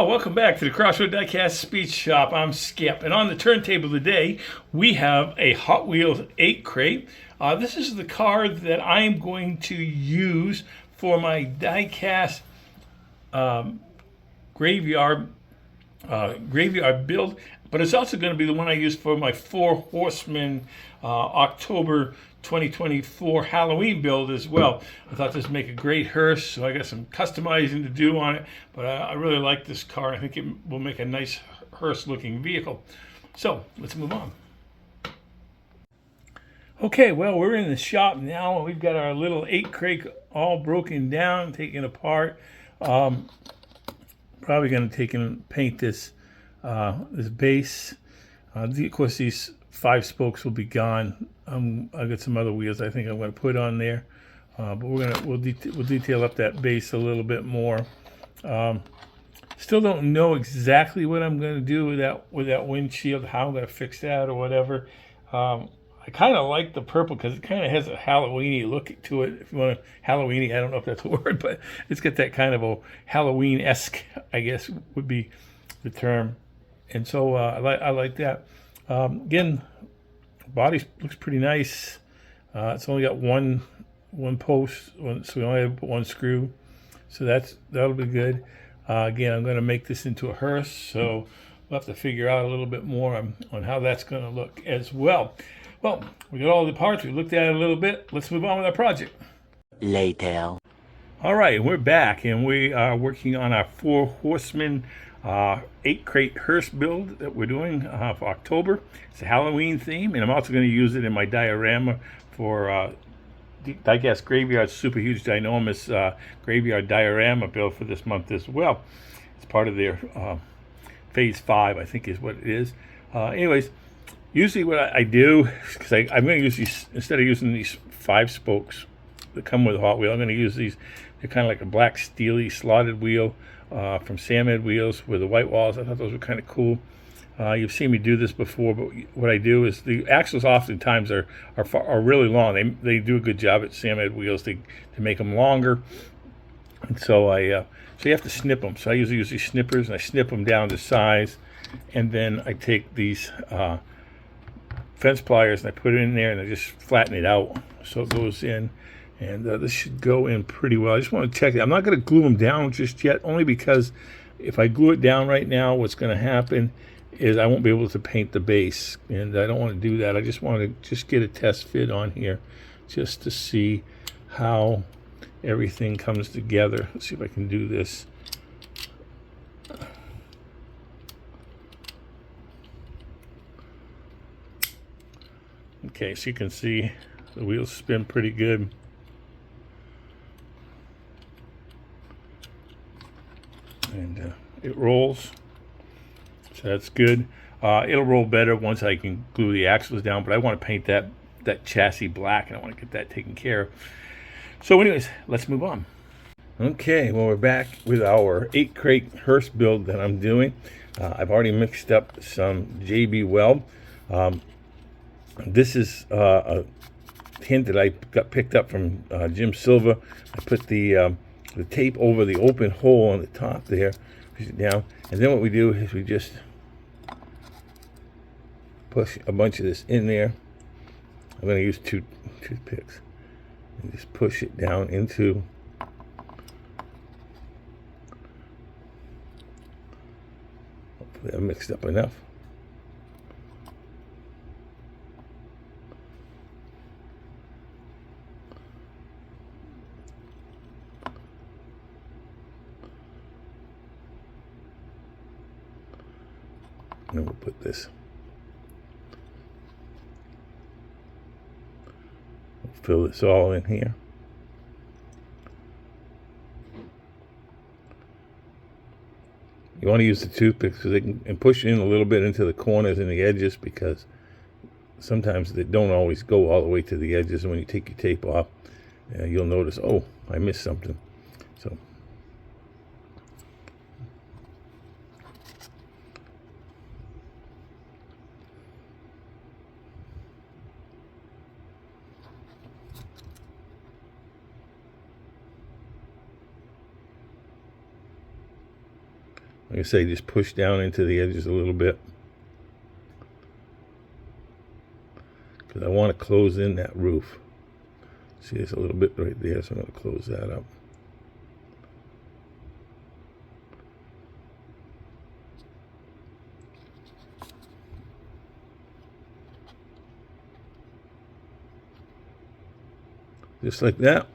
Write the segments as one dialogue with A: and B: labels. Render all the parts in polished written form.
A: Welcome back to the Crossroad Diecast Speed Shop. I'm Skip, and on the turntable today, we have a Hot Wheels 8 crate. This is the car that I'm going to use for my Diecast graveyard build, but it's also going to be the one I use for my Four Horsemen October 2024 Halloween build as well. I thought this would make a great hearse, so I got some customizing to do on it, but I really like this car. I think it will make a nice hearse looking vehicle. So let's move on. Okay, well, we're in the shop now. We've got our little 8 crate all broken down, taken apart. Probably going to take and paint this this base. Of course, these 5 spokes will be gone. I've got some other wheels I think I'm going to put on there, but we'll detail up that base a little bit more. Still don't know exactly what I'm going to do with that windshield, how I'm going to fix that or whatever. I kind of like the purple because it kind of has a Halloweeny look to it. If you want to Halloweeny, I don't know if that's a word, but it's got that kind of a Halloween-esque, I guess would be the term. And so I like that. Again, body looks pretty nice. It's only got one post, so we only have to put 1 screw. So that'll be good. Again, I'm going to make this into a hearse, so we'll have to figure out a little bit more on how that's going to look as well. Well, we got all the parts. We looked at it a little bit. Let's move on with our project.
B: Later.
A: All right, we're back, and we are working on our Four Horsemen 8 crate hearse build that we're doing for October. It's a Halloween theme, and I'm also going to use it in my diorama for Diecast Graveyard Super Huge Ginormous Graveyard Diorama build for this month as well. It's part of their Phase 5, I think is what it is. Anyways, usually what I do, because I'm going to use these, instead of using these 5 spokes that come with a Hot Wheel, I'm going to use these. They're kind of like a black steely slotted wheel from Samad Wheels with the white walls. I thought those were kind of cool. You've seen me do this before, but what I do is the axles oftentimes are really long. They do a good job at Samad Wheels to make them longer, and so so you have to snip them. So I usually use these snippers, and I snip them down to size, and then I take these fence pliers and I put it in there and I just flatten it out so it goes in, and this should go in pretty well. I just want to check it. I'm not going to glue them down just yet, only because if I glue it down right now, what's going to happen is I won't be able to paint the base, and I don't want to do that. I just want to get a test fit on here just to see how everything comes together. Let's see if I can do this. Okay, so you can see the wheels spin pretty good. And it rolls, so that's good. It'll roll better once I can glue the axles down, but I want to paint that chassis black, and I want to get that taken care of. So anyways, let's move on. Okay, well, we're back with our 8 crate hearse build that I'm doing. I've already mixed up some JB Weld. This is a hint that I got picked up from Jim Silva. I put the tape over the open hole on the top there, push it down, and then what we do is we just push a bunch of this in there. I'm going to use 2 toothpicks and just push it down into hopefully I mixed up enough. And then we'll put this. We'll fill this all in here. You want to use the toothpicks so they can push in a little bit into the corners and the edges, because sometimes they don't always go all the way to the edges. And when you take your tape off, you'll notice, oh, I missed something. So Like I say, just push down into the edges a little bit, because I want to close in that roof. See, there's a little bit right there, so I'm going to close that up. Just like that.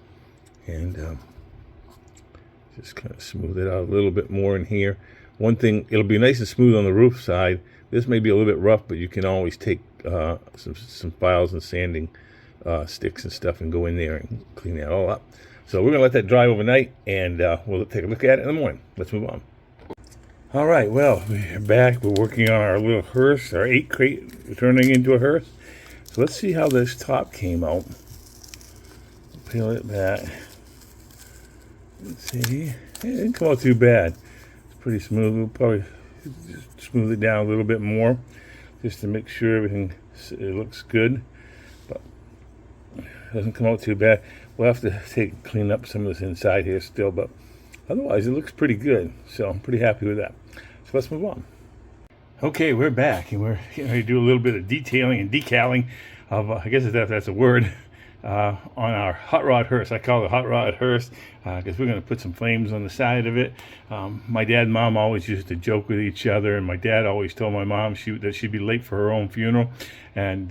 A: And just kind of smooth it out a little bit more in here. One thing, it'll be nice and smooth on the roof side. This may be a little bit rough, but you can always take some files and sanding sticks and stuff and go in there and clean that all up. So we're going to let that dry overnight, and we'll take a look at it in the morning. Let's move on. All right, well, we're back. We're working on our little hearse, our 8 crate turning into a hearse. So let's see how this top came out. Peel it back. Let's see. It didn't come out too bad. It's pretty smooth. We'll probably smooth it down a little bit more just to make sure everything looks good. But it doesn't come out too bad. We'll have to clean up some of this inside here still, but otherwise it looks pretty good. So I'm pretty happy with that. So let's move on. Okay, we're back, and we're getting ready to do a little bit of detailing and decaling of, I guess that's a word, on our hot rod hearse. I call it a hot rod hearse because we're going to put some flames on the side of it. My dad and mom always used to joke with each other, and my dad always told my mom that she'd be late for her own funeral, and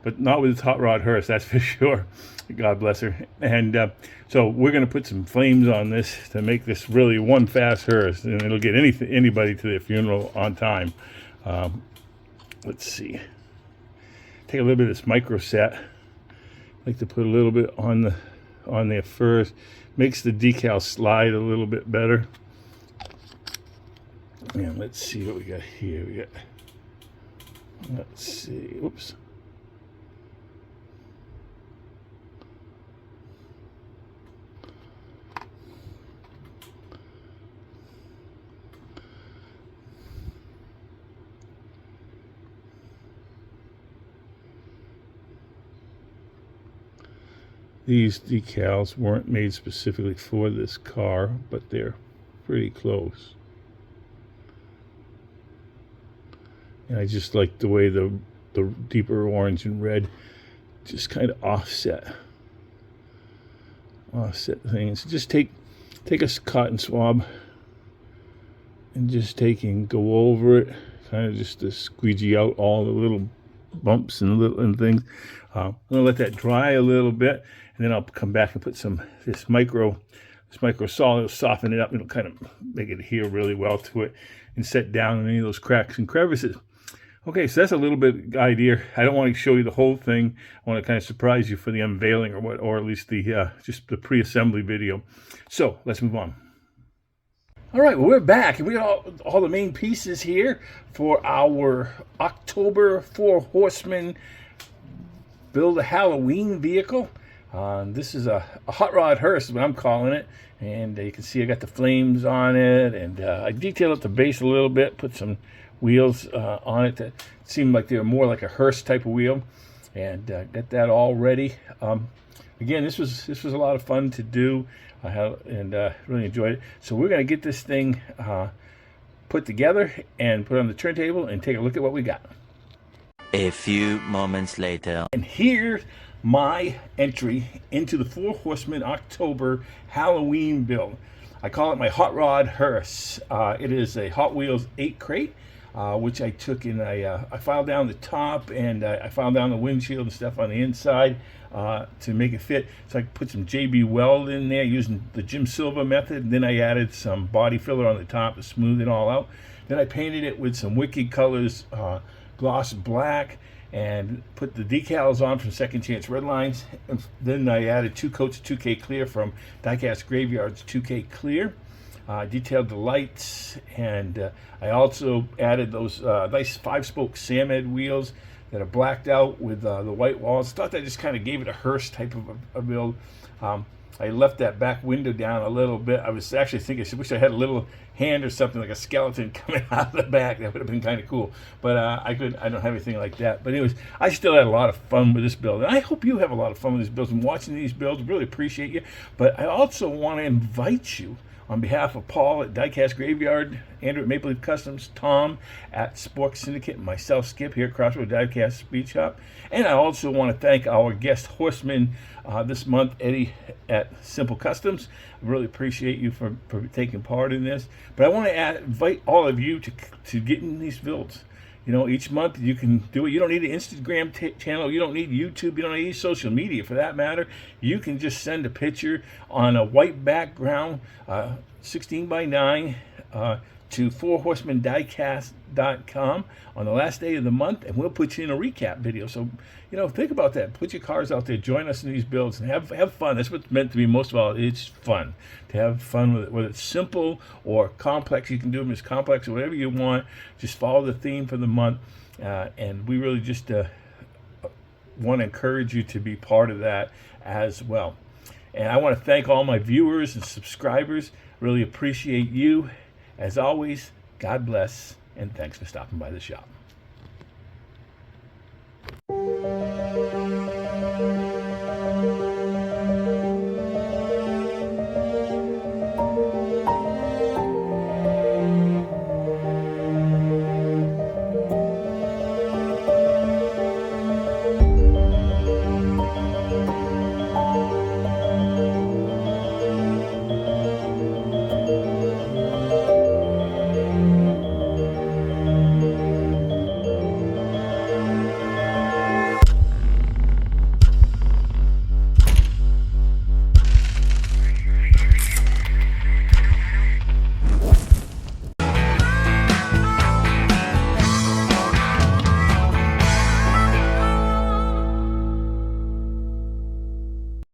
A: but not with this hot rod hearse, that's for sure. God bless her. And so we're going to put some flames on this to make this really one fast hearse, and it'll get anybody to their funeral on time. Let's see. Take a little bit of this micro set. Like to put a little bit on there first. Makes the decal slide a little bit better. And let's see what we got here. Let's see. Oops. These decals weren't made specifically for this car, but they're pretty close. And I just like the way the deeper orange and red just kind of offset things. Just take a cotton swab and just go over it, kind of just to squeegee out all the little bumps and things. I'm gonna let that dry a little bit, and then I'll come back and put this micro solid. It'll soften it up, and it'll kind of make it adhere really well to it and set down in any of those cracks and crevices. Okay, so that's a little bit idea. I don't want to show you the whole thing. I want to kind of surprise you for the unveiling, or at least the just the pre-assembly video. So let's move on. All right, well, we're back, and we got all the main pieces here for our October 4 Horsemen Build a Halloween vehicle. This is a hot rod hearse, is what I'm calling it. And you can see I got the flames on it, and I detailed up the base a little bit, put some wheels on it that seemed like they were more like a hearse type of wheel, and got that all ready. Again, this was a lot of fun to do. Really enjoyed it. So we're going to get this thing put together and put on the turntable and take a look at what we got.
B: A few moments later.
A: And here's my entry into the 4 Horsemen October Halloween build. I call it my hot rod hearse. It is a Hot Wheels 8 crate, which I took and I filed down the top, and I filed down the windshield and stuff on the inside to make it fit. So I put some JB Weld in there using the Jim Silva method, and then I added some body filler on the top to smooth it all out. Then I painted it with some Wicked Colors gloss black, and put the decals on from Second Chance Redlines. And then I added 2 coats of 2K Clear from Diecast Graveyard's 2K Clear. Detailed the lights, and I also added those nice 5-spoke Samhead wheels that are blacked out with the white walls. Thought that just kind of gave it a hearse type of a build. I left that back window down a little bit. I was actually thinking, I wish I had a little hand or something like a skeleton coming out of the back. That would have been kind of cool. But I don't have anything like that. But anyways, I still had a lot of fun with this build. And I hope you have a lot of fun with this build and watching these builds. Really appreciate you. But I also want to invite you On behalf of Paul at Diecast Graveyard, Andrew at Maple Leaf Customs, Tom at Sports Syndicate, and myself, Skip, here at Crossroad Diecast Speed Shop. And I also want to thank our guest horseman this month, Eddie at Simple Customs. I really appreciate you for taking part in this. But I want to invite all of you to get in these builds. You know, each month you can do it. You don't need an Instagram channel. You don't need YouTube. You don't need any social media for that matter. You can just send a picture on a white background, 16 by 9, to 4horsemandiecast.com on the last day of the month, and we'll put you in a recap video. So, you know, think about that. Put your cars out there. Join us in these builds and have fun. That's what's meant to be most of all. It's fun. To have fun with it. Whether it's simple or complex, you can do them as complex or whatever you want. Just follow the theme for the month. And we really just want to encourage you to be part of that as well. And I want to thank all my viewers and subscribers. Really appreciate you. As always, God bless, and thanks for stopping by the shop.